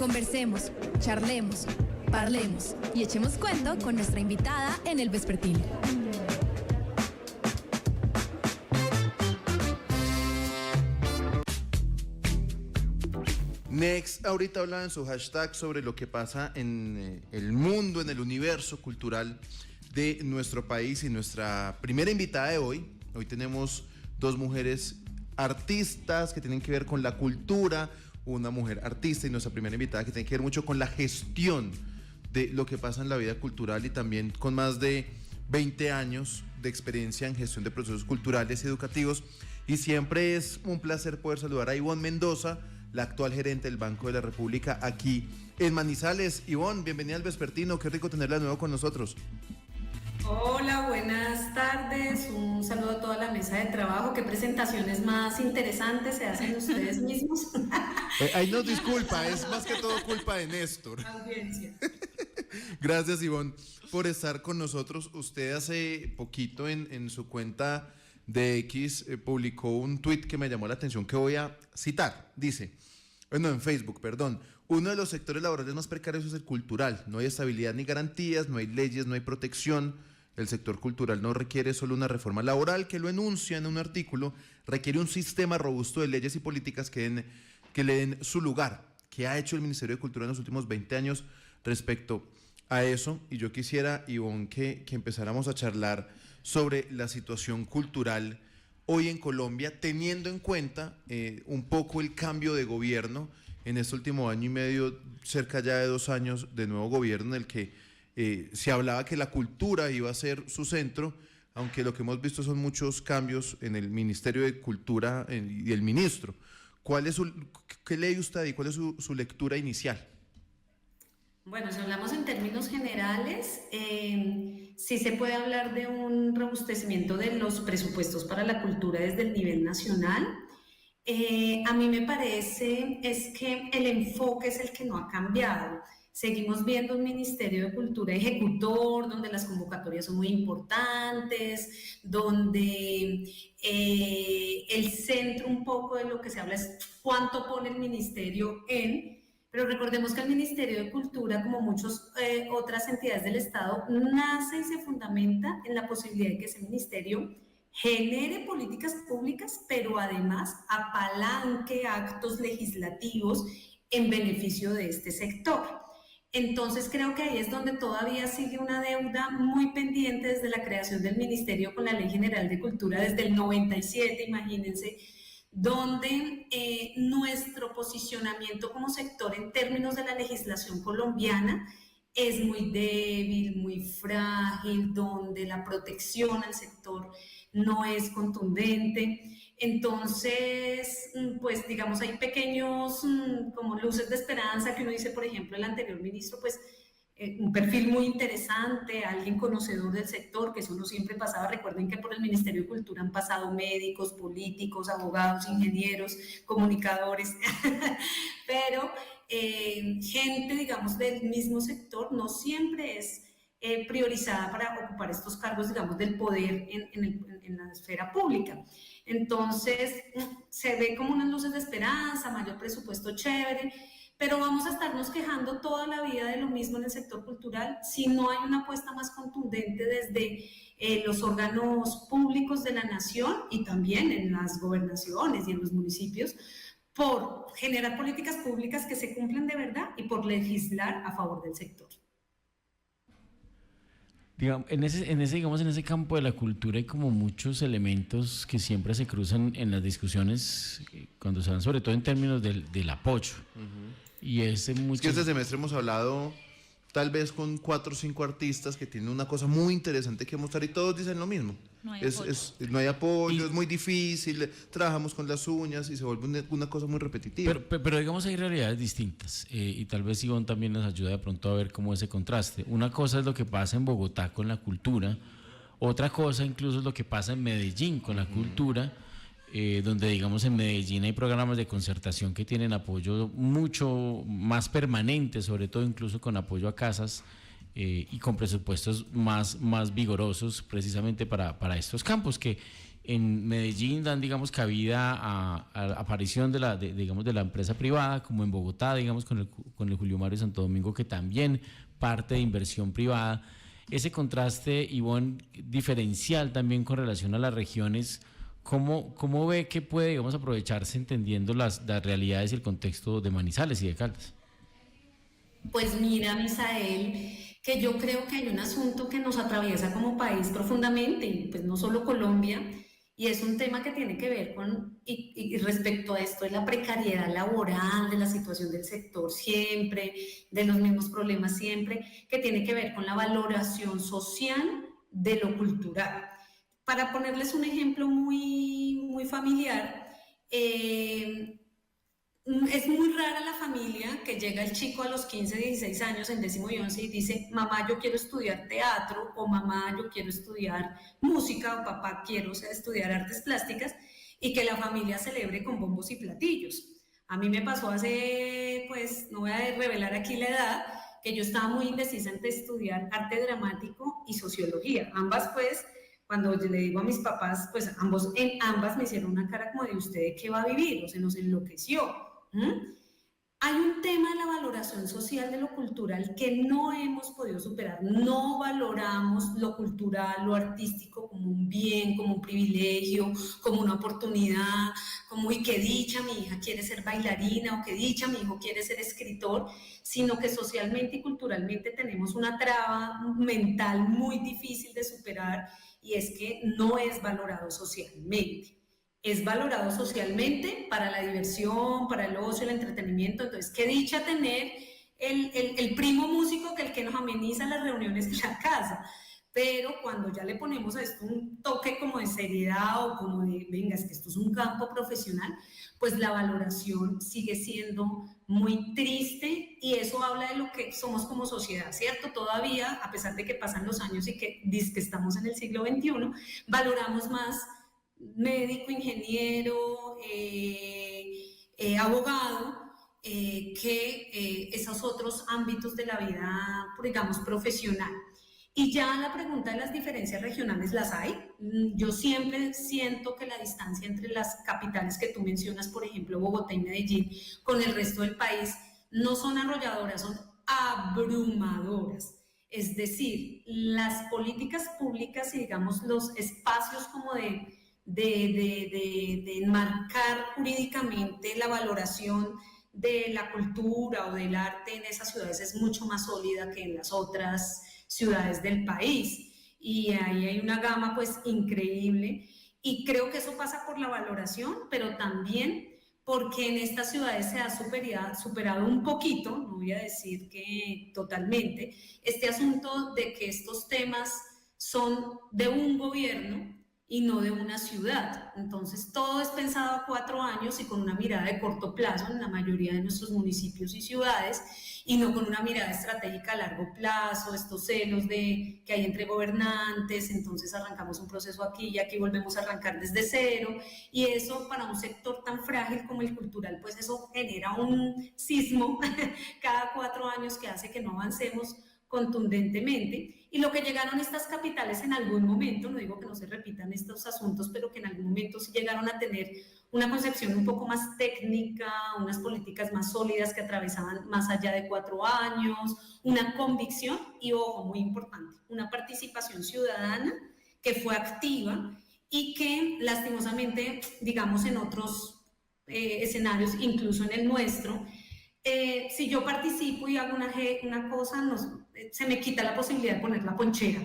Conversemos, charlemos, parlemos y echemos cuento con nuestra invitada en El Vespertino. Next ahorita hablaba en su hashtag sobre lo que pasa en el mundo, en el universo cultural de nuestro país, y nuestra primera invitada de hoy tenemos dos mujeres artistas que tienen que ver con la cultura, una mujer artista y nuestra primera invitada que tiene que ver mucho con la gestión de lo que pasa en la vida cultural, y también con más de 20 años de experiencia en gestión de procesos culturales y educativos. Y siempre es un placer poder saludar a Ivonne Mendoza, la actual gerente del Banco de la República aquí en Manizales. Ivonne, bienvenida al Vespertino, qué rico tenerla de nuevo con nosotros. Hola, buenas tardes, un saludo a toda la mesa de trabajo. Qué presentaciones más interesantes se hacen ustedes mismos. Ahí nos disculpa, es más que todo culpa de Néstor. Audiencia. Gracias, Ivonne, por estar con nosotros. Usted hace poquito en su cuenta de X publicó un tuit que me llamó la atención, que voy a citar. Dice, en Facebook, perdón: uno de los sectores laborales más precarios es el cultural. No hay estabilidad ni garantías, no hay leyes, no hay protección. El sector cultural no requiere solo una reforma laboral, que lo enuncia en un artículo, requiere un sistema robusto de leyes y políticas que le den su lugar. ¿Qué ha hecho el Ministerio de Cultura en los últimos 20 años respecto a eso? Y yo quisiera, Ivonne, que empezáramos a charlar sobre la situación cultural hoy en Colombia, teniendo en cuenta un poco el cambio de gobierno en este último año y medio, cerca ya de 2 años de nuevo gobierno, en el que se hablaba que la cultura iba a ser su centro, aunque lo que hemos visto son muchos cambios en el Ministerio de Cultura y el ministro. ¿Qué lee usted y cuál es su lectura inicial? Bueno, si hablamos en términos generales, sí se puede hablar de un robustecimiento de los presupuestos para la cultura desde el nivel nacional. A mí me parece es que el enfoque es el que no ha cambiado. Seguimos viendo un Ministerio de Cultura ejecutor, donde las convocatorias son muy importantes, donde el centro un poco de lo que se habla es cuánto pone el ministerio pero recordemos que el Ministerio de Cultura, como muchas otras entidades del Estado, nace y se fundamenta en la posibilidad de que ese ministerio genere políticas públicas, pero además apalanque actos legislativos en beneficio de este sector. Entonces creo que ahí es donde todavía sigue una deuda muy pendiente desde la creación del Ministerio con la Ley General de Cultura desde el 97, imagínense, donde nuestro posicionamiento como sector en términos de la legislación colombiana es muy débil, muy frágil, donde la protección al sector no es contundente. Entonces, pues digamos, hay pequeños como luces de esperanza que uno dice, por ejemplo, el anterior ministro, pues un perfil muy interesante, alguien conocedor del sector, que eso no siempre pasaba. Recuerden que por el Ministerio de Cultura han pasado médicos, políticos, abogados, ingenieros, comunicadores, pero gente, digamos, del mismo sector no siempre es priorizada para ocupar estos cargos, digamos, del poder en la esfera pública. Entonces, se ve como unas luces de esperanza, mayor presupuesto, chévere, pero vamos a estarnos quejando toda la vida de lo mismo en el sector cultural si no hay una apuesta más contundente desde los órganos públicos de la nación y también en las gobernaciones y en los municipios, por generar políticas públicas que se cumplan de verdad y por legislar a favor del sector. Digamos, en ese campo de la cultura hay como muchos elementos que siempre se cruzan en las discusiones cuando se dan, sobre todo en términos del apoyo. Y es que este semestre hemos hablado tal vez con 4 o 5 artistas que tienen una cosa muy interesante que mostrar y todos dicen lo mismo. No hay apoyo, es muy difícil, trabajamos con las uñas y se vuelve una cosa muy repetitiva. Pero digamos, hay realidades distintas y tal vez Ivonne también nos ayuda de pronto a ver cómo ese contraste. Una cosa es lo que pasa en Bogotá con la cultura, otra cosa incluso es lo que pasa en Medellín con la cultura, donde digamos en Medellín hay programas de concertación que tienen apoyo mucho más permanente, sobre todo incluso con apoyo a casas y con presupuestos más vigorosos precisamente para estos campos que En Medellín dan, digamos, cabida a la aparición digamos, de la empresa privada, como en Bogotá, digamos, con el Julio Mario Santo Domingo, que también parte de inversión privada. Ese contraste, Ivonne, diferencial también con relación a las regiones, ¿cómo ve que puede, digamos, aprovecharse entendiendo las realidades y el contexto de Manizales y de Caldas? Pues mira, Misael, que yo creo que hay un asunto que nos atraviesa como país profundamente, pues no solo Colombia, y es un tema que tiene que ver con, y respecto a esto de la precariedad laboral, de la situación del sector siempre, de los mismos problemas siempre, que tiene que ver con la valoración social de lo cultural. Para ponerles un ejemplo muy familiar, es muy rara la familia que llega el chico a los 15, 16 años en 10º y 11 y dice, mamá, yo quiero estudiar teatro, o mamá, yo quiero estudiar música, o papá, quiero estudiar artes plásticas, y que la familia celebre con bombos y platillos. A mí me pasó hace, pues, no voy a revelar aquí la edad, que yo estaba muy indecisa entre estudiar arte dramático y sociología. Ambas, pues, cuando le digo a mis papás, pues ambas me hicieron una cara como de usted, ¿qué va a vivir? O se nos enloqueció. Hay un tema de la valoración social de lo cultural que no hemos podido superar. No valoramos lo cultural, lo artístico como un bien, como un privilegio, como una oportunidad, como y qué dicha mi hija quiere ser bailarina o qué dicha mi hijo quiere ser escritor, sino que socialmente y culturalmente tenemos una traba mental muy difícil de superar, y es que no es valorado socialmente. Es valorado socialmente para la diversión, para el ocio, el entretenimiento. Entonces, qué dicha tener el primo músico que nos ameniza las reuniones en la casa. Pero cuando ya le ponemos a esto un toque como de seriedad o como de, venga, es que esto es un campo profesional, pues la valoración sigue siendo muy triste, y eso habla de lo que somos como sociedad, ¿cierto? Todavía, a pesar de que pasan los años y que estamos en el siglo XXI, valoramos más médico, ingeniero, abogado, que esos otros ámbitos de la vida, digamos, profesional. Y ya la pregunta de las diferencias regionales las hay. Yo siempre siento que la distancia entre las capitales que tú mencionas, por ejemplo, Bogotá y Medellín, con el resto del país, no son arrolladoras, son abrumadoras. Es decir, las políticas públicas y, digamos, los espacios como de enmarcar jurídicamente la valoración de la cultura o del arte en esas ciudades es mucho más sólida que en las otras ciudades del país, y ahí hay una gama pues increíble, y creo que eso pasa por la valoración, pero también porque en estas ciudades se ha superado un poquito, no voy a decir que totalmente, este asunto de que estos temas son de un gobierno y no de una ciudad. Entonces todo es pensado a 4 años y con una mirada de corto plazo en la mayoría de nuestros municipios y ciudades, y no con una mirada estratégica a largo plazo, estos celos que hay entre gobernantes, entonces arrancamos un proceso aquí y aquí volvemos a arrancar desde cero, y eso para un sector tan frágil como el cultural, pues eso genera un sismo cada 4 años que hace que no avancemos contundentemente. Y lo que llegaron estas capitales en algún momento, no digo que no se repitan estos asuntos, pero que en algún momento sí llegaron a tener una concepción un poco más técnica, unas políticas más sólidas que atravesaban más allá de 4 años, una convicción y, ojo, muy importante, una participación ciudadana que fue activa y que lastimosamente, digamos, en otros escenarios, incluso en el nuestro, si yo participo y hago una cosa, se me quita la posibilidad de poner la ponchera,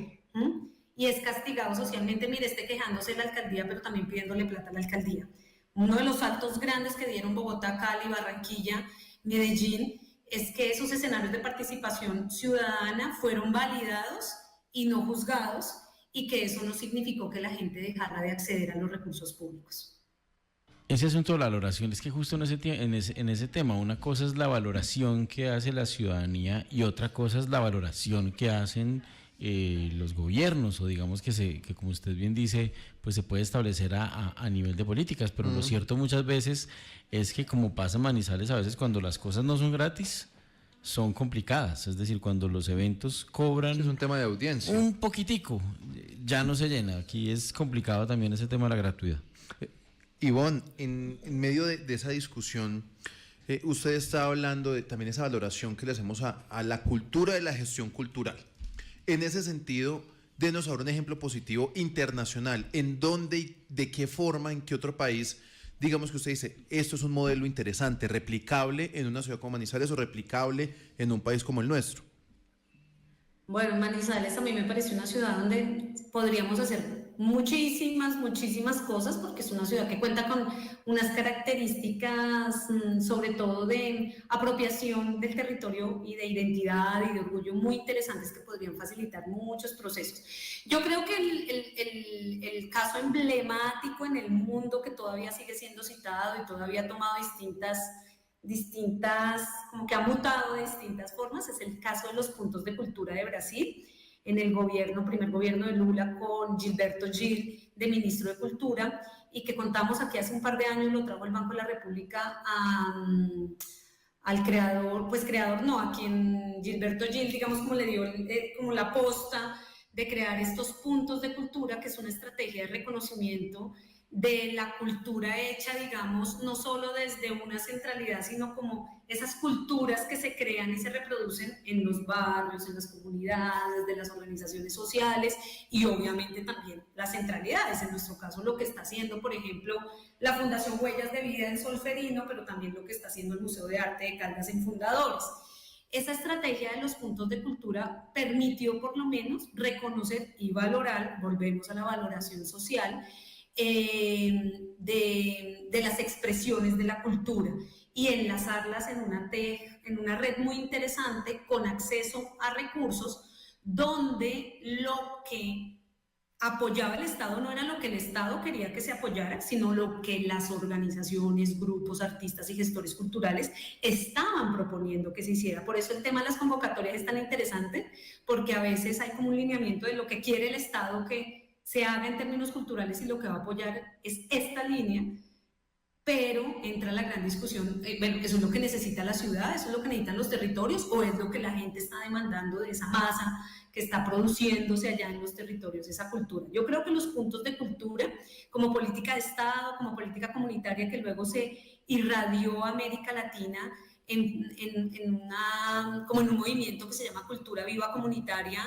y es castigado socialmente. Mire, quejándose de la alcaldía, pero también pidiéndole plata a la alcaldía. Uno de los saltos grandes que dieron Bogotá, Cali, Barranquilla, Medellín, es que esos escenarios de participación ciudadana fueron validados y no juzgados, y que eso no significó que la gente dejara de acceder a los recursos públicos. Ese asunto de la valoración, es que justo en ese tema, una cosa es la valoración que hace la ciudadanía y otra cosa es la valoración que hacen los gobiernos, o digamos que como usted bien dice, pues se puede establecer a nivel de políticas, pero lo cierto muchas veces es que, como pasa en Manizales, a veces cuando las cosas no son gratis, son complicadas, es decir, cuando los eventos cobran Es un tema de audiencia. un poquitico, ya no se llena. Aquí es complicado también ese tema de la gratuidad. Ivonne, en medio de esa discusión, usted está hablando de también esa valoración que le hacemos a la cultura de la gestión cultural. En ese sentido, denos ahora un ejemplo positivo internacional. ¿En dónde y de qué forma, en qué otro país, digamos que usted dice, esto es un modelo interesante, replicable en una ciudad como Manizales o replicable en un país como el nuestro? Bueno, Manizales a mí me parece una ciudad donde podríamos hacer muchísimas cosas porque es una ciudad que cuenta con unas características, sobre todo de apropiación del territorio y de identidad y de orgullo muy interesantes que podrían facilitar muchos procesos. Yo creo que el caso emblemático en el mundo que todavía sigue siendo citado y todavía ha tomado distintas, como que ha mutado de distintas formas, es el caso de los puntos de cultura de Brasil, en el primer gobierno de Lula, con Gilberto Gil de ministro de Cultura, y que contamos aquí hace un par de años, lo trajo el Banco de la República al creador, a quien Gilberto Gil, digamos, como le dio como la posta de crear estos puntos de cultura, que es una estrategia de reconocimiento de la cultura hecha, digamos, no solo desde una centralidad, sino como esas culturas que se crean y se reproducen en los barrios, en las comunidades, de las organizaciones sociales y obviamente también las centralidades. En nuestro caso, lo que está haciendo, por ejemplo, la Fundación Huellas de Vida en Solferino, pero también lo que está haciendo el Museo de Arte de Caldas en Fundadores. Esa estrategia de los puntos de cultura permitió por lo menos reconocer y valorar, volvemos a la valoración social, de las expresiones de la cultura y enlazarlas en una red muy interesante con acceso a recursos donde lo que apoyaba el Estado no era lo que el Estado quería que se apoyara, sino lo que las organizaciones, grupos, artistas y gestores culturales estaban proponiendo que se hiciera. Por eso el tema de las convocatorias es tan interesante, porque a veces hay como un lineamiento de lo que quiere el Estado que se haga en términos culturales y lo que va a apoyar es esta línea, pero entra la gran discusión, bueno, ¿eso es lo que necesita la ciudad? ¿Eso es lo que necesitan los territorios? ¿O es lo que la gente está demandando de esa masa que está produciéndose allá en los territorios, esa cultura? Yo creo que los puntos de cultura, como política de Estado, como política comunitaria que luego se irradió a América Latina como en un movimiento que se llama Cultura Viva Comunitaria,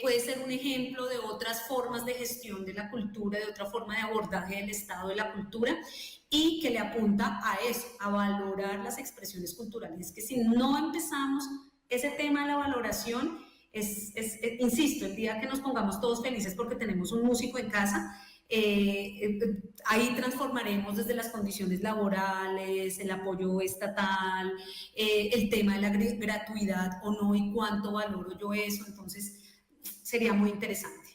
puede ser un ejemplo de otras formas de gestión de la cultura, de otra forma de abordaje del estado de la cultura y que le apunta a eso, a valorar las expresiones culturales. Es que si no empezamos ese tema de la valoración, insisto, el día que nos pongamos todos felices porque tenemos un músico en casa, ahí transformaremos desde las condiciones laborales, el apoyo estatal, el tema de la gratuidad o no y cuánto valoro yo eso. Entonces sería muy interesante.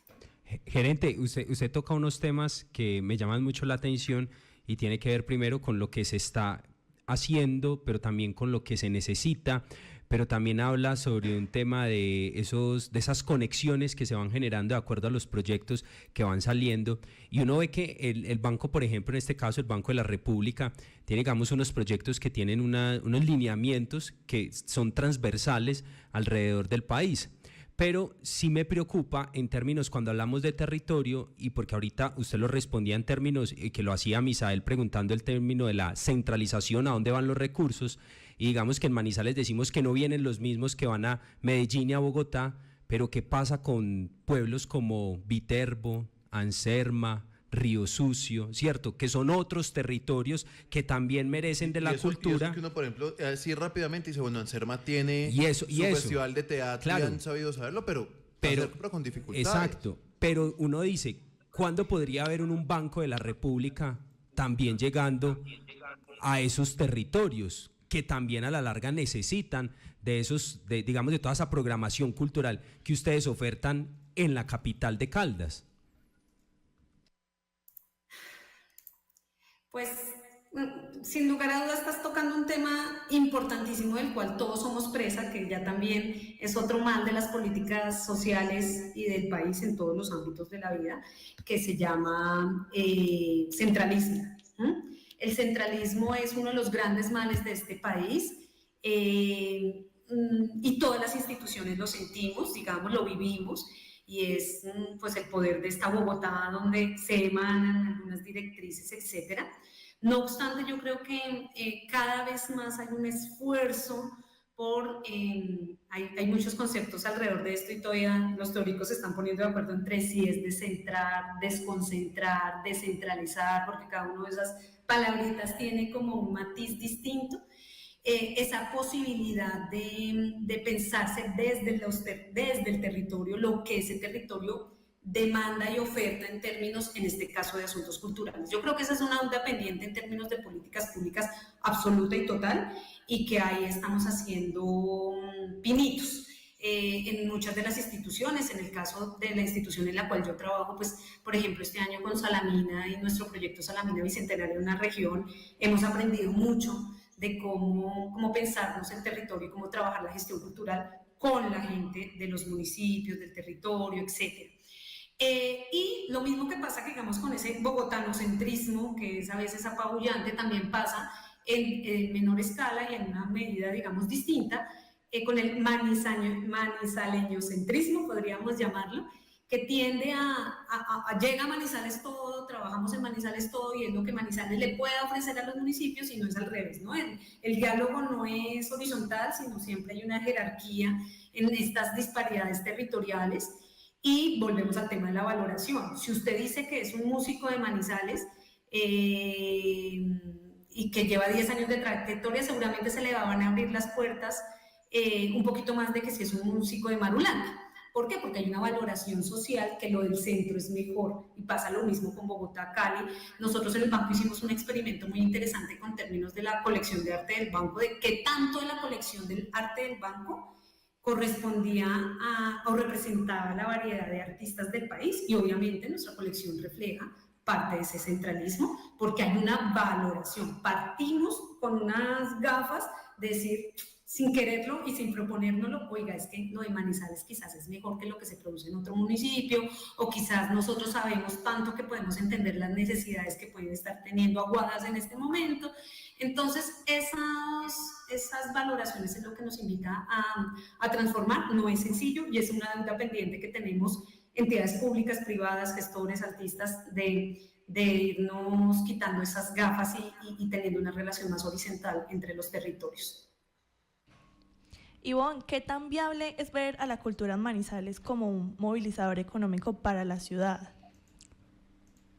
Gerente, usted toca unos temas que me llaman mucho la atención y tiene que ver primero con lo que se está haciendo, pero también con lo que se necesita, pero también habla sobre un tema de esas conexiones que se van generando de acuerdo a los proyectos que van saliendo, y uno ve que el banco, por ejemplo, en este caso el Banco de la República, tiene, digamos, unos proyectos que tienen unos lineamientos que son transversales alrededor del país. Pero sí me preocupa en términos cuando hablamos de territorio, y porque ahorita usted lo respondía en términos que lo hacía Misael preguntando el término de la centralización, a dónde van los recursos, y digamos que en Manizales decimos que no vienen los mismos que van a Medellín y a Bogotá, pero ¿qué pasa con pueblos como Viterbo, Anserma, Río Sucio, cierto? Que son otros territorios que también merecen de la cultura. Y eso que uno, por ejemplo, así rápidamente dice, bueno, Anserma tiene su y eso, festival de teatro, claro, y han sabido saberlo, pero con dificultades. Exacto, pero uno dice, ¿cuándo podría haber un Banco de la República también llegando a esos territorios que también a la larga necesitan de digamos, de toda esa programación cultural que ustedes ofertan en la capital de Caldas? Pues sin lugar a dudas estás tocando un tema importantísimo del cual todos somos presa, que ya también es otro mal de las políticas sociales y del país en todos los ámbitos de la vida, que se llama centralismo. El centralismo es uno de los grandes males de este país. y todas las instituciones lo sentimos, digamos, lo vivimos, y es pues el poder de esta Bogotá donde se emanan algunas directrices, etcétera. No obstante, yo creo que cada vez más hay un esfuerzo por, hay muchos conceptos alrededor de esto y todavía los teóricos se están poniendo de acuerdo entre si es descentrar, desconcentrar, descentralizar, porque cada una de esas palabritas tiene como un matiz distinto. Esa posibilidad de pensarse desde el territorio, lo que ese territorio demanda y oferta en términos, en este caso, de asuntos culturales. Yo creo que esa es una deuda pendiente en términos de políticas públicas absoluta y total, y que ahí estamos haciendo pinitos. En muchas de las instituciones, en el caso de la institución en la cual yo trabajo, pues, por ejemplo, este año con Salamina y nuestro proyecto Salamina Bicentenario de una región, hemos aprendido mucho de cómo pensarnos el territorio y cómo trabajar la gestión cultural con la gente de los municipios, del territorio, etc. Y lo mismo que pasa, digamos, con ese bogotanocentrismo, que es a veces apabullante, también pasa en menor escala y en una medida, digamos, distinta, con el manizaleñocentrismo, podríamos llamarlo, que tiende llega a Manizales todo, trabajamos en Manizales todo y es lo que Manizales le puede ofrecer a los municipios y no es al revés, ¿no? El diálogo no es horizontal, sino siempre hay una jerarquía en estas disparidades territoriales. Y volvemos al tema de la valoración. Si usted dice que es un músico de Manizales y que lleva 10 años de trayectoria, seguramente se le van a abrir las puertas un poquito más de que si es un músico de Marulanda. ¿Por qué? Porque hay una valoración social que lo del centro es mejor, y pasa lo mismo con Bogotá, Cali. Nosotros en el banco hicimos un experimento muy interesante con términos de la colección de arte del banco, de qué tanto de la colección del arte del banco correspondía o representaba la variedad de artistas del país, y obviamente nuestra colección refleja parte de ese centralismo porque hay una valoración. Partimos con unas gafas de decir, sin quererlo y sin proponérnoslo, oiga, es que lo de Manizales quizás es mejor que lo que se produce en otro municipio, o quizás nosotros sabemos tanto que podemos entender las necesidades que pueden estar teniendo aguadas en este momento. Entonces, esas valoraciones es lo que nos invita a transformar. No es sencillo y es una deuda pendiente que tenemos entidades públicas, privadas, gestores, artistas, de irnos quitando esas gafas y teniendo una relación más horizontal entre los territorios. Ivonne, ¿qué tan viable es ver a la cultura en Manizales como un movilizador económico para la ciudad?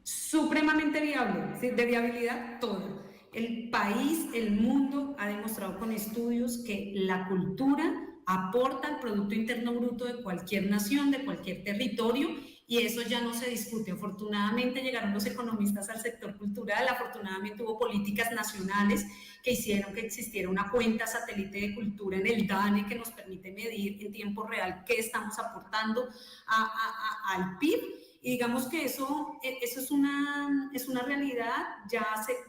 Supremamente viable, ¿sí? De viabilidad toda. El país, el mundo ha demostrado con estudios que la cultura aporta al Producto Interno Bruto de cualquier nación, de cualquier territorio, y eso ya no se discute. Afortunadamente llegaron los economistas al sector cultural, afortunadamente hubo políticas nacionales que hicieron que existiera una cuenta satélite de cultura en el DANE que nos permite medir en tiempo real qué estamos aportando al PIB. Y digamos que eso es una realidad,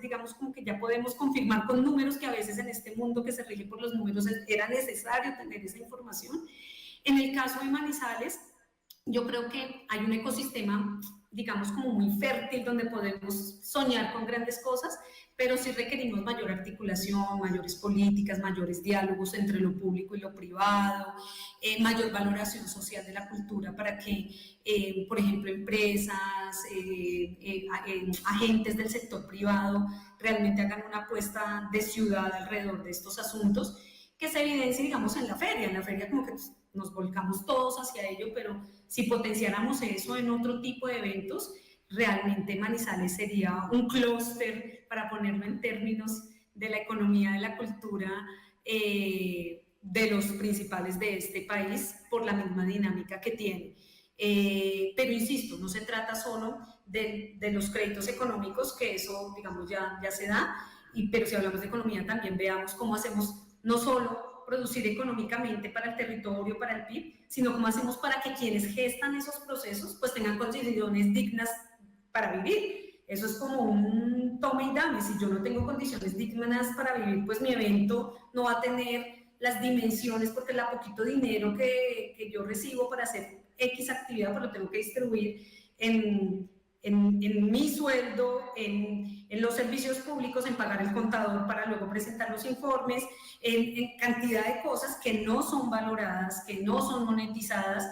digamos como que ya podemos confirmar con números que a veces en este mundo que se rige por los números era necesario tener esa información. En el caso de Manizales, yo creo que hay un ecosistema, digamos, como muy fértil donde podemos soñar con grandes cosas, pero sí requerimos mayor articulación, mayores políticas, mayores diálogos entre lo público y lo privado, mayor valoración social de la cultura para que, por ejemplo, empresas, agentes del sector privado realmente hagan una apuesta de ciudad alrededor de estos asuntos, que se evidencia, digamos, en la feria como que nos volcamos todos hacia ello, pero si potenciáramos eso en otro tipo de eventos, realmente Manizales sería un clúster, para ponerlo en términos de la economía de la cultura, de los principales de este país, por la misma dinámica que tiene. Pero insisto, no se trata solo de los créditos económicos, que eso, digamos, ya se da, pero si hablamos de economía también veamos cómo hacemos no solo producir económicamente para el territorio, para el PIB, sino cómo hacemos para que quienes gestan esos procesos pues tengan condiciones dignas para vivir. Eso es como un toma y dame. Si yo no tengo condiciones dignas para vivir, pues mi evento no va a tener las dimensiones, porque el poquito dinero que yo recibo para hacer X actividad, pues lo tengo que distribuir en en mi sueldo, en los servicios públicos, en pagar el contador para luego presentar los informes, en cantidad de cosas que no son valoradas, que no son monetizadas.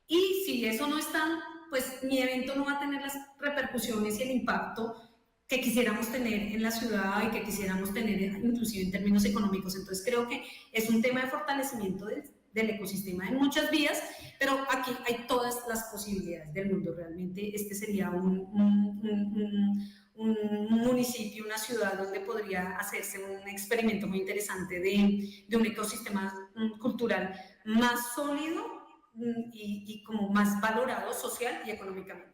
Y si eso no está, pues mi evento no va a tener las repercusiones y el impacto que quisiéramos tener en la ciudad y que quisiéramos tener inclusive en términos económicos. Entonces creo que es un tema de fortalecimiento del ecosistema en muchas vías, pero aquí hay todas las posibilidades del mundo. Realmente este sería un municipio, una ciudad donde podría hacerse un experimento muy interesante de un ecosistema cultural más sólido y como más valorado social y económicamente.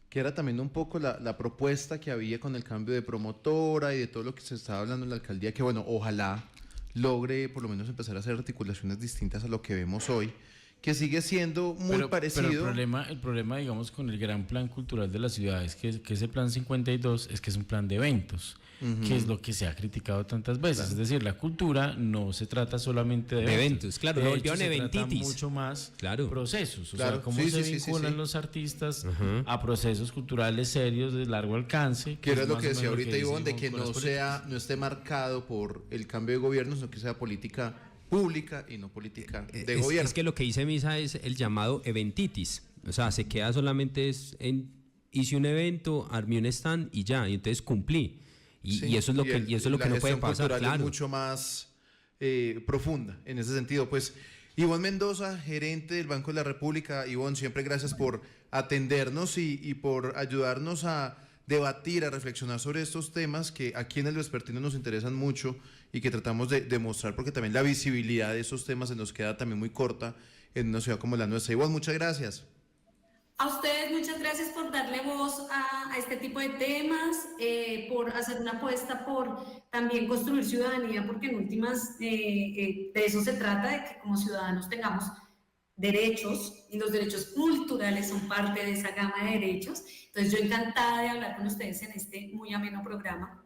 Que era también un poco la propuesta que había con el cambio de promotora y de todo lo que se estaba hablando en la alcaldía, que bueno, ojalá logre por lo menos empezar a hacer articulaciones distintas a lo que vemos hoy, que sigue siendo muy parecido. Pero el problema, digamos, con el gran plan cultural de la ciudad es que ese plan 52 es que es un plan de eventos, que es lo que se ha criticado tantas veces. Claro. Es decir, la cultura no se trata solamente de eventos, claro, de lo hecho, volvieron se trata eventitis. mucho más Claro. procesos, o Claro, sea, cómo sí, se sí, sí, vinculan sí. los artistas a procesos culturales serios de largo alcance. Que era es lo más que o decía menos ahorita dice Ivonne, de Ivonne que con las políticas. no esté marcado por el cambio de gobierno, sino que sea política pública y no política de gobierno. Es que lo que dice Misa es el llamado eventitis. O sea, se queda solamente hice un evento, armé un stand y ya, y entonces cumplí. Sí, Y eso es lo que, y eso es lo la que no puede gestión pasar, cultural claro. es mucho más profunda en ese sentido. Pues Ivonne Mendoza, gerente del Banco de la República. Ivonne, siempre gracias por atendernos y por ayudarnos a debatir, a reflexionar sobre estos temas que aquí en el Vespertino nos interesan mucho y que tratamos de demostrar, porque también la visibilidad de esos temas se nos queda también muy corta en una ciudad como la nuestra. Ivonne, muchas gracias. A ustedes muchas gracias por darle voz a este tipo de temas, por hacer una apuesta por también construir ciudadanía, porque en últimas de eso se trata, de que como ciudadanos tengamos derechos, y los derechos culturales son parte de esa gama de derechos. Entonces yo encantada de hablar con ustedes en este muy ameno programa.